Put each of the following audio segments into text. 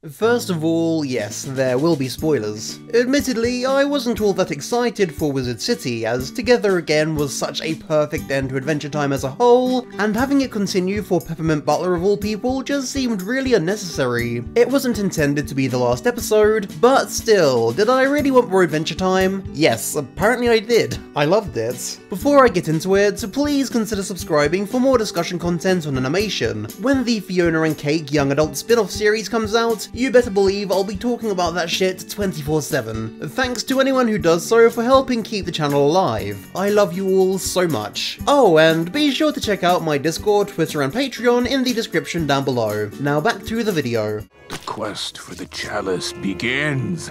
First of all, yes, there will be spoilers. Admittedly, I wasn't all that excited for Wizard City, as Together Again was such a perfect end to Adventure Time as a whole, and having it continue for Peppermint Butler of all people just seemed really unnecessary. It wasn't intended to be the last episode, but still, did I really want more Adventure Time? Yes, apparently I did. I loved it. Before I get into it, please consider subscribing for more discussion content on animation. When the Fiona and Cake young adult spin-off series comes out, you better believe I'll be talking about that shit 24/7. Thanks to anyone who does so for helping keep the channel alive. I love you all so much. Oh, and be sure to check out my Discord, Twitter and Patreon in the description down below. Now back to the video. The quest for the chalice begins.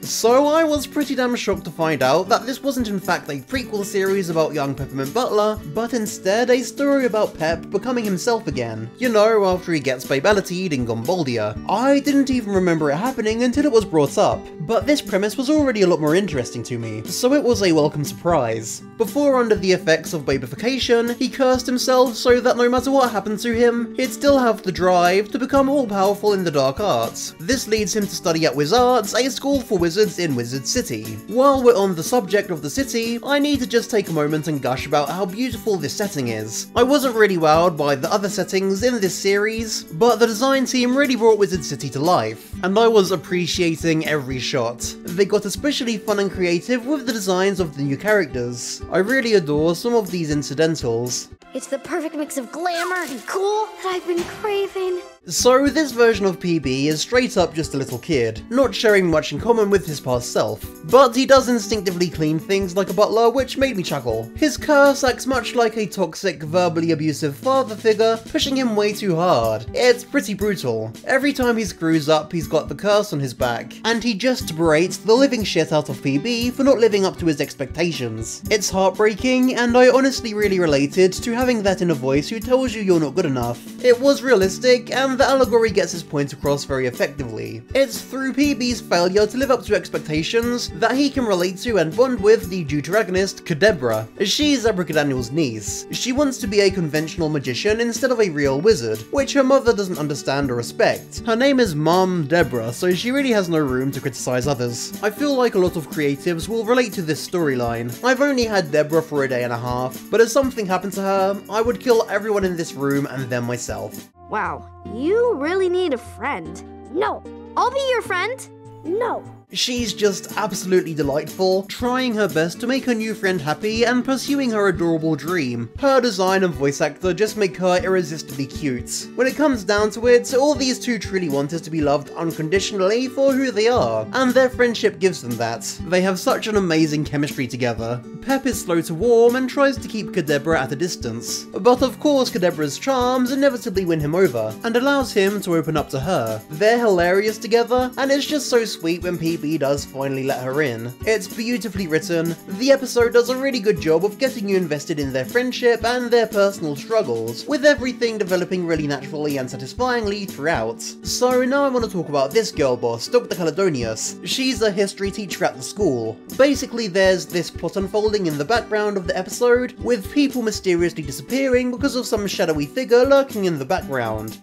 So I was pretty damn shocked to find out that this wasn't in fact a prequel series about young Peppermint Butler, but instead a story about Pep becoming himself again. You know, after he gets babellitied in Gombaldia. I didn't even remember it happening until it was brought up, but this premise was already a lot more interesting to me, so it was a welcome surprise. Before under the effects of babification, he cursed himself so that no matter what happened to him, he'd still have the drive to become all-powerful in the dark arts. This leads him to study at Wizards, a school for wizards in Wizard City. While we're on the subject of the city, I need to just take a moment and gush about how beautiful this setting is. I wasn't really wowed by the other settings in this series, but the design team really brought Wizard City to life, and I was appreciating every shot. They got especially fun and creative with the designs of the new characters. I really adore some of these incidentals. It's the perfect mix of glamour and cool that I've been craving. So this version of PB is straight up just a little kid, not sharing much in common with his past self. But he does instinctively clean things like a butler, which made me chuckle. His curse acts much like a toxic, verbally abusive father figure, pushing him way too hard. It's pretty brutal. Every time he screws up, he's got the curse on his back, and he just berates the living shit out of PB for not living up to his expectations. It's heartbreaking, and I honestly really related to having that inner voice who tells you you're not good enough. It was realistic, and the allegory gets his point across very effectively. It's through PB's failure to live up to expectations that he can relate to and bond with the deuteragonist, Kadebra. She's Abracadaniel's niece. She wants to be a conventional magician instead of a real wizard, which her mother doesn't understand or respect. Her name is Mom Deborah, so she really has no room to criticize others. I feel like a lot of creatives will relate to this storyline. I've only had Deborah for a day and a half, but if something happened to her, I would kill everyone in this room and then myself. Wow, you really need a friend. No. I'll be your friend. No. She's just absolutely delightful, trying her best to make her new friend happy and pursuing her adorable dream. Her design and voice actor just make her irresistibly cute. When it comes down to it, all these two truly want is to be loved unconditionally for who they are, and their friendship gives them that. They have such an amazing chemistry together. Pep is slow to warm and tries to keep Kadebra at a distance, but of course Kadebra's charms inevitably win him over, and allows him to open up to her. They're hilarious together, and it's just so sweet when PB does finally let her in. It's beautifully written. The episode does a really good job of getting you invested in their friendship and their personal struggles, with everything developing really naturally and satisfyingly throughout. So now I want to talk about this girl boss, Dr. Caledonius. She's a history teacher at the school. Basically there's this plot unfolding in the background of the episode, with people mysteriously disappearing because of some shadowy figure lurking in the background.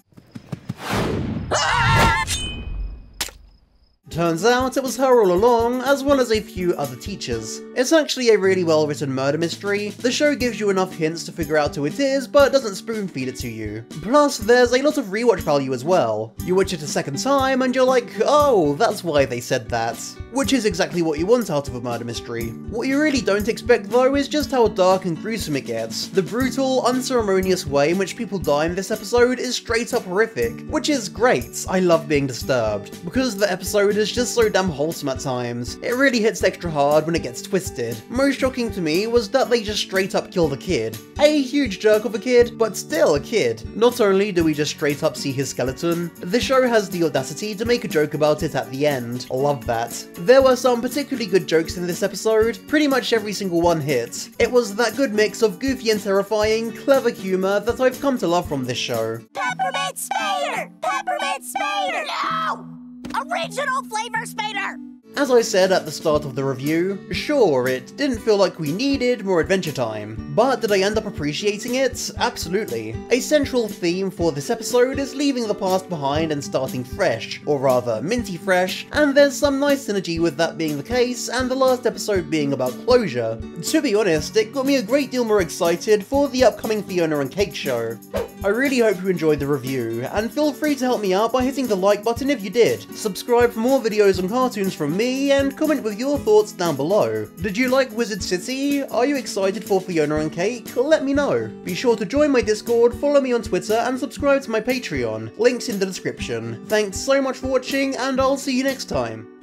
Turns out it was her all along, as well as a few other teachers. It's actually a really well written murder mystery. The show gives you enough hints to figure out who it is, but doesn't spoon feed it to you. Plus, there's a lot of rewatch value as well. You watch it a second time and you're like, oh, that's why they said that. Which is exactly what you want out of a murder mystery. What you really don't expect though is just how dark and gruesome it gets. The brutal, unceremonious way in which people die in this episode is straight up horrific, which is great. I love being disturbed, because the episode is just so damn wholesome at times. It really hits extra hard when it gets twisted. Most shocking to me was that they just straight up kill the kid. A huge jerk of a kid, but still a kid. Not only do we just straight up see his skeleton, the show has the audacity to make a joke about it at the end. Love that. There were some particularly good jokes in this episode. Pretty much every single one hit. It was that good mix of goofy and terrifying, clever humour that I've come to love from this show. Peppermint Spader! Peppermint Spader! No! Original flavor Spader! As I said at the start of the review, sure, it didn't feel like we needed more Adventure Time, but did I end up appreciating it? Absolutely. A central theme for this episode is leaving the past behind and starting fresh, or rather minty fresh, and there's some nice synergy with that being the case and the last episode being about closure. To be honest, it got me a great deal more excited for the upcoming Fiona and Cake show. I really hope you enjoyed the review, and feel free to help me out by hitting the like button if you did. Subscribe for more videos on cartoons from me, and comment with your thoughts down below. Did you like Wizard City? Are you excited for Fiona and Cake? Let me know. Be sure to join my Discord, follow me on Twitter, and subscribe to my Patreon. Links in the description. Thanks so much for watching, and I'll see you next time.